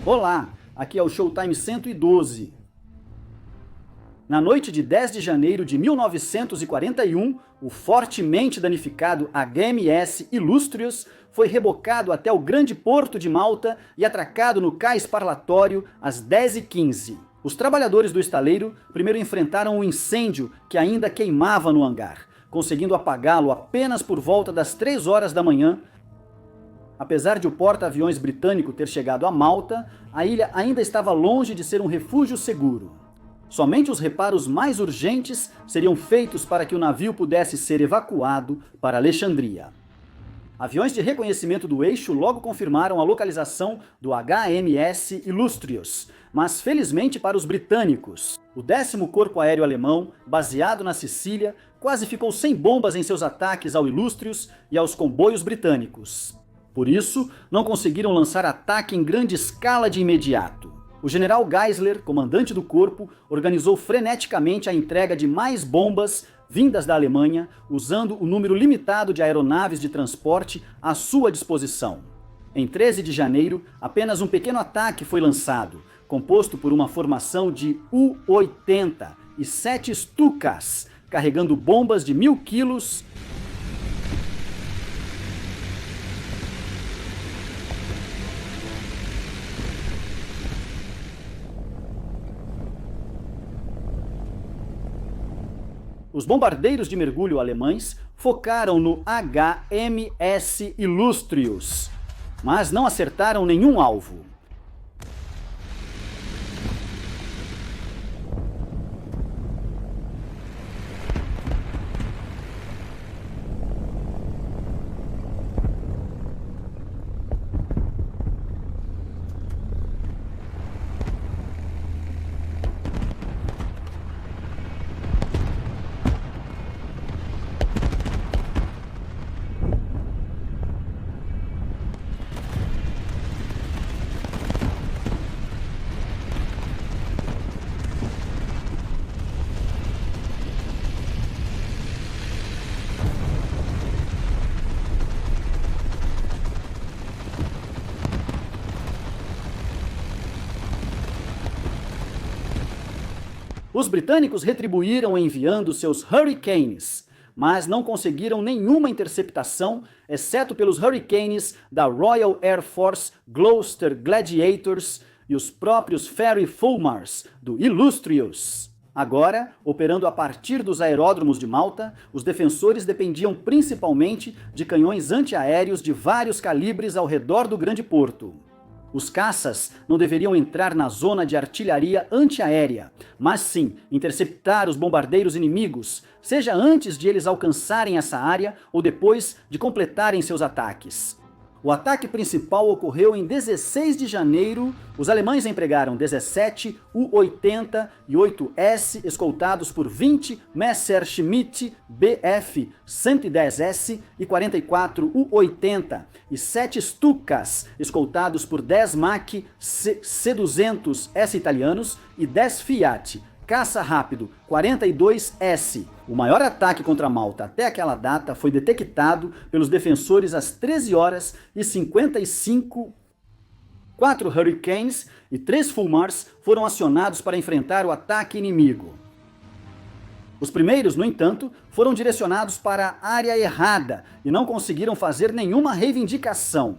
Olá, aqui é o Showtime 112. Na noite de 10 de janeiro de 1941, o fortemente danificado HMS Illustrious foi rebocado até o grande porto de Malta e atracado no cais parlatório às 10h15. Os trabalhadores do estaleiro primeiro enfrentaram um incêndio que ainda queimava no hangar, conseguindo apagá-lo apenas por volta das 3 horas da manhã. Apesar de o porta-aviões britânico ter chegado a Malta, a ilha ainda estava longe de ser um refúgio seguro. Somente os reparos mais urgentes seriam feitos para que o navio pudesse ser evacuado para Alexandria. Aviões de reconhecimento do eixo logo confirmaram a localização do HMS Illustrious, mas felizmente para os britânicos, o 10º Corpo Aéreo Alemão, baseado na Sicília, quase ficou sem bombas em seus ataques ao Illustrious e aos comboios britânicos. Por isso, não conseguiram lançar ataque em grande escala de imediato. O general Geisler, comandante do corpo, organizou freneticamente a entrega de mais bombas vindas da Alemanha, usando o número limitado de aeronaves de transporte à sua disposição. Em 13 de janeiro, apenas um pequeno ataque foi lançado, composto por uma formação de U-80 e 7 Stukas, carregando bombas de 1000 quilos. Os bombardeiros de mergulho alemães focaram no HMS Illustrious, mas não acertaram nenhum alvo. Os britânicos retribuíram enviando seus Hurricanes, mas não conseguiram nenhuma interceptação, exceto pelos Hurricanes da Royal Air Force Gloucester Gladiators e os próprios Fairey Fulmars do Illustrious. Agora, operando a partir dos aeródromos de Malta, os defensores dependiam principalmente de canhões antiaéreos de vários calibres ao redor do grande porto. Os caças não deveriam entrar na zona de artilharia antiaérea, mas sim interceptar os bombardeiros inimigos, seja antes de eles alcançarem essa área ou depois de completarem seus ataques. O ataque principal ocorreu em 16 de janeiro. Os alemães empregaram 17 U-80 e 8S, escoltados por 20 Messerschmitt Bf 110S e 44 U-80, e 7 Stukas, escoltados por 10 Mach C-200S italianos e 10 Fiat Caça Rápido 42S. O maior ataque contra Malta até aquela data foi detectado pelos defensores às 13h55. 4 Hurricanes e 3 Fulmars foram acionados para enfrentar o ataque inimigo. Os primeiros, no entanto, foram direcionados para a área errada e não conseguiram fazer nenhuma reivindicação.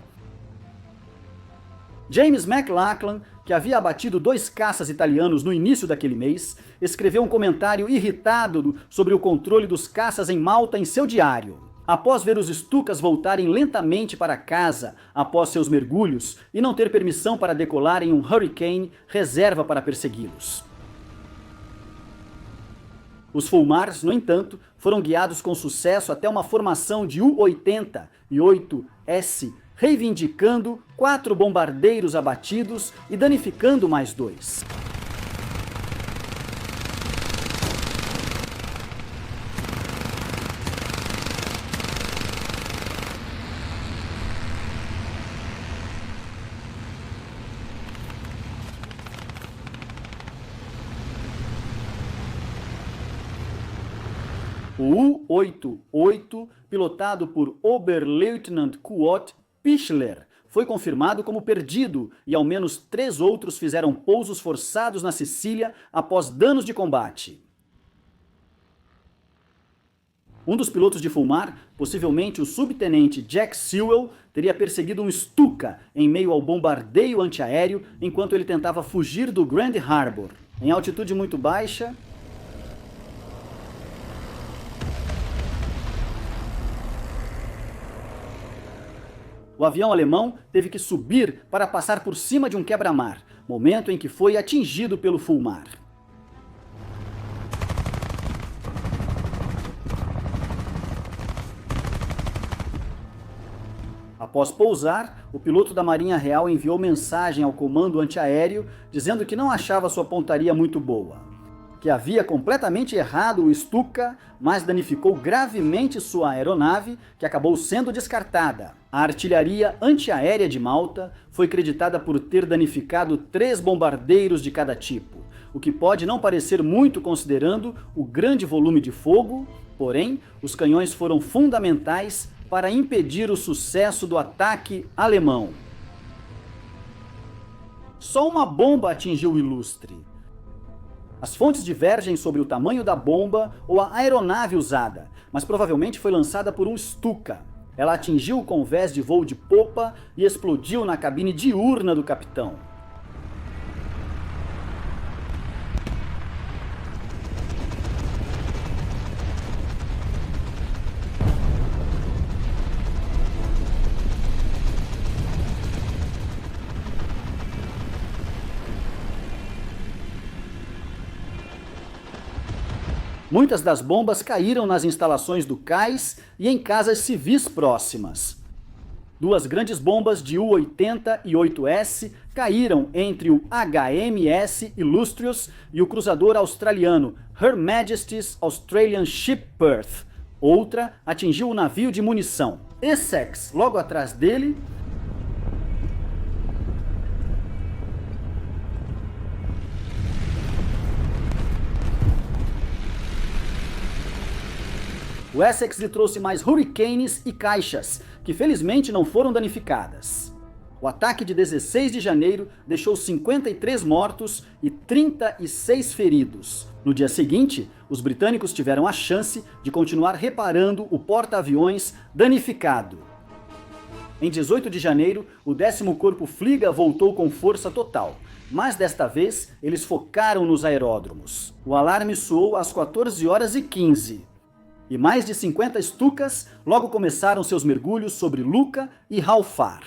James McLachlan, que havia abatido 2 caças italianos no início daquele mês, escreveu um comentário irritado sobre o controle dos caças em Malta em seu diário. Após ver os Stukas voltarem lentamente para casa após seus mergulhos e não ter permissão para decolar em um Hurricane reserva para persegui-los. Os Fulmars, no entanto, foram guiados com sucesso até uma formação de U-80 e 8S, reivindicando 4 bombardeiros abatidos e danificando mais 2. O U-88, pilotado por Oberleutnant Kurt Pichler, foi confirmado como perdido e ao menos 3 outros fizeram pousos forçados na Sicília após danos de combate. Um dos pilotos de Fulmar, possivelmente o subtenente Jack Sewell, teria perseguido um Stuka em meio ao bombardeio antiaéreo enquanto ele tentava fugir do Grand Harbor. Em altitude muito baixa, o avião alemão teve que subir para passar por cima de um quebra-mar, momento em que foi atingido pelo Fulmar. Após pousar, o piloto da Marinha Real enviou mensagem ao comando antiaéreo dizendo que não achava sua pontaria muito boa, que havia completamente errado o Stuka, mas danificou gravemente sua aeronave, que acabou sendo descartada. A artilharia antiaérea de Malta foi creditada por ter danificado 3 bombardeiros de cada tipo, o que pode não parecer muito considerando o grande volume de fogo, porém, os canhões foram fundamentais para impedir o sucesso do ataque alemão. Só uma bomba atingiu o Ilustre. As fontes divergem sobre o tamanho da bomba ou a aeronave usada, mas provavelmente foi lançada por um Stuka. Ela atingiu o convés de voo de popa e explodiu na cabine diurna do capitão. Muitas das bombas caíram nas instalações do cais e em casas civis próximas. 2 grandes bombas de U-80 e 8S caíram entre o HMS Illustrious e o cruzador australiano Her Majesty's Australian Ship Perth. Outra atingiu o navio de munição Essex logo atrás dele. O Essex lhe trouxe mais Hurricanes e caixas, que felizmente não foram danificadas. O ataque de 16 de janeiro deixou 53 mortos e 36 feridos. No dia seguinte, os britânicos tiveram a chance de continuar reparando o porta-aviões danificado. Em 18 de janeiro, o 10º Corpo Fliga voltou com força total, mas desta vez eles focaram nos aeródromos. O alarme soou às 14h15. E mais de 50 Stukas logo começaram seus mergulhos sobre Lucca e Hal Far.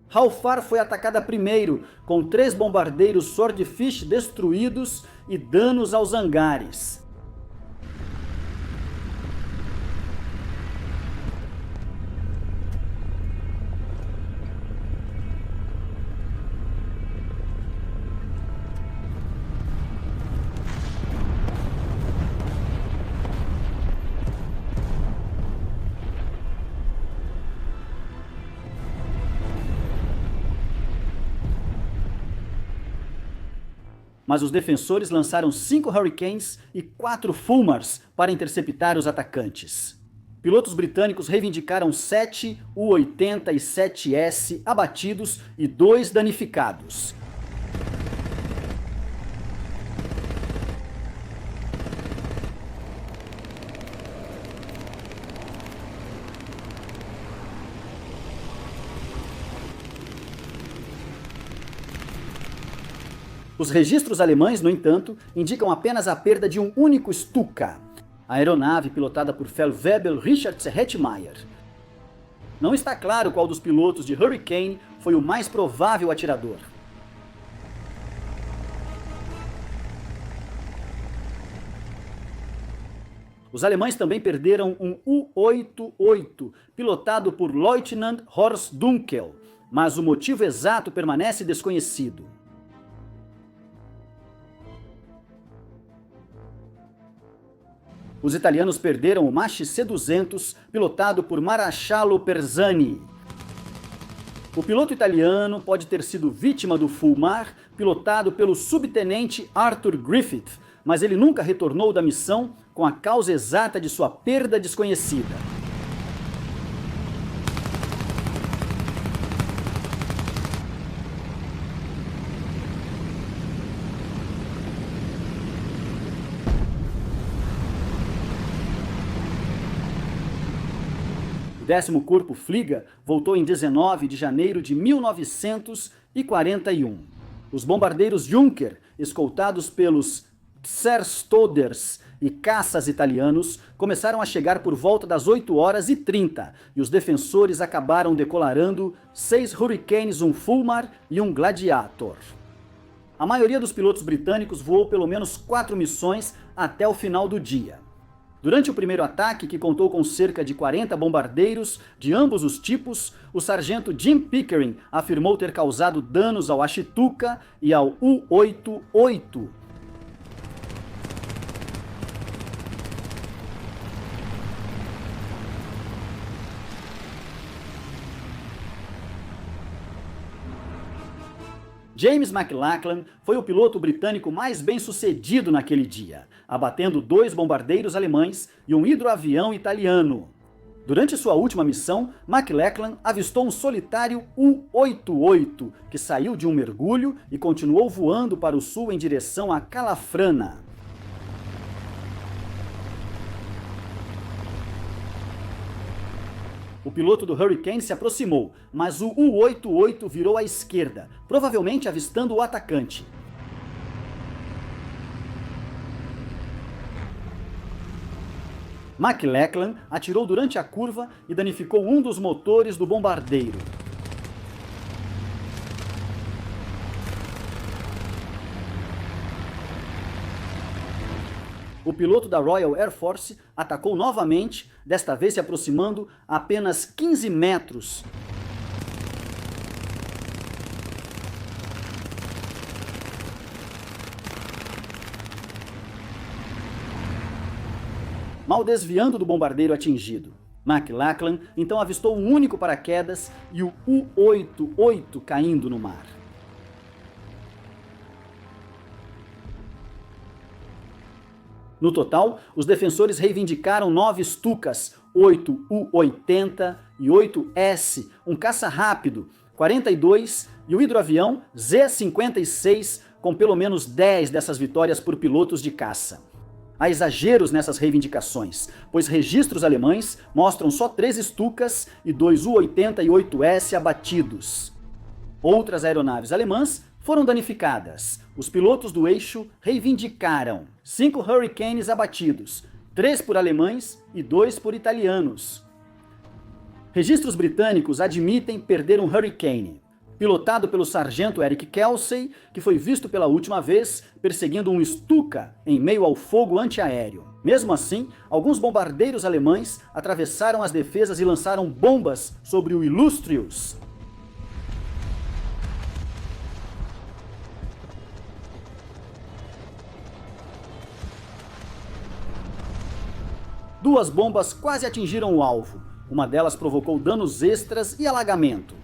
Hal Far foi atacada primeiro, com 3 bombardeiros Swordfish destruídos e danos aos hangares. Mas os defensores lançaram 5 Hurricanes e 4 Fulmars para interceptar os atacantes. Pilotos britânicos reivindicaram 7 U-80 e 7S abatidos e 2 danificados. Os registros alemães, no entanto, indicam apenas a perda de um único Stuka, a aeronave pilotada por Feldwebel Richard Hetmeyer. Não está claro qual dos pilotos de Hurricane foi o mais provável atirador. Os alemães também perderam um U-88, pilotado por Lieutenant Horst Dunkel, mas o motivo exato permanece desconhecido. Os italianos perderam o Machi C-200, pilotado por Marasciallo Perzani. O piloto italiano pode ter sido vítima do Fulmar, pilotado pelo subtenente Arthur Griffith, mas ele nunca retornou da missão com a causa exata de sua perda desconhecida. O 10º Corpo Flieger voltou em 19 de janeiro de 1941. Os bombardeiros Junker, escoltados pelos Pserstoders e caças italianos, começaram a chegar por volta das 8h30 e os defensores acabaram decolarando 6 Hurricanes, um Fulmar e um Gladiator. A maioria dos pilotos britânicos voou pelo menos 4 missões até o final do dia. Durante o primeiro ataque, que contou com cerca de 40 bombardeiros de ambos os tipos, o sargento Jim Pickering afirmou ter causado danos ao Ashituka e ao U-88. James McLachlan foi o piloto britânico mais bem-sucedido naquele dia, abatendo 2 bombardeiros alemães e um hidroavião italiano. Durante sua última missão, McLachlan avistou um solitário U-88, que saiu de um mergulho e continuou voando para o sul em direção a Calafrana. O piloto do Hurricane se aproximou, mas o U-88 virou à esquerda, provavelmente avistando o atacante. McLachlan atirou durante a curva e danificou um dos motores do bombardeiro. O piloto da Royal Air Force atacou novamente, desta vez se aproximando a apenas 15 metros. Mal desviando do bombardeiro atingido. McLachlan então avistou um único paraquedas e o U-88 caindo no mar. No total, os defensores reivindicaram 9 Stukas, 8 U-80 e 8 S, um caça rápido, 42 e o hidroavião Z-56, com pelo menos 10 dessas vitórias por pilotos de caça. Há exageros nessas reivindicações, pois registros alemães mostram só 3 Stukas e 2 U-80 e 8 S abatidos. Outras aeronaves alemãs foram danificadas. Os pilotos do eixo reivindicaram 5 Hurricanes abatidos, 3 por alemães e 2 por italianos. Registros britânicos admitem perder um Hurricane, pilotado pelo sargento Eric Kelsey, que foi visto pela última vez perseguindo um Stuka em meio ao fogo antiaéreo. Mesmo assim, alguns bombardeiros alemães atravessaram as defesas e lançaram bombas sobre o Illustrious. Duas bombas quase atingiram o alvo. Uma delas provocou danos extras e alagamento.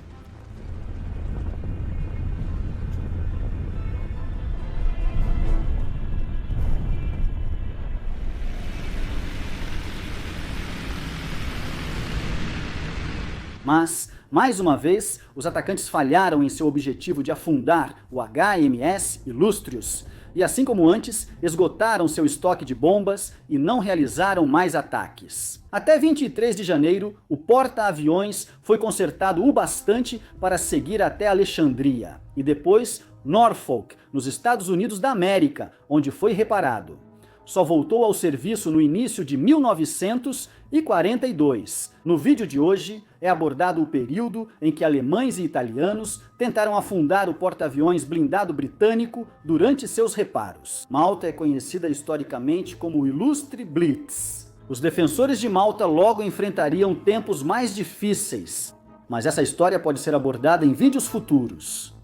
Mas, mais uma vez, os atacantes falharam em seu objetivo de afundar o HMS Illustrious. E assim como antes, esgotaram seu estoque de bombas e não realizaram mais ataques. Até 23 de janeiro, o porta-aviões foi consertado o bastante para seguir até Alexandria, e depois Norfolk, nos Estados Unidos da América, onde foi reparado. Só voltou ao serviço no início de 1942. No vídeo de hoje é abordado o período em que alemães e italianos tentaram afundar o porta-aviões blindado britânico durante seus reparos. Malta é conhecida historicamente como o Ilustre Blitz. Os defensores de Malta logo enfrentariam tempos mais difíceis, mas essa história pode ser abordada em vídeos futuros.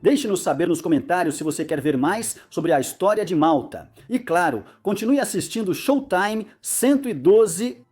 Deixe-nos saber nos comentários se você quer ver mais sobre a história de Malta. E claro, continue assistindo Showtime 112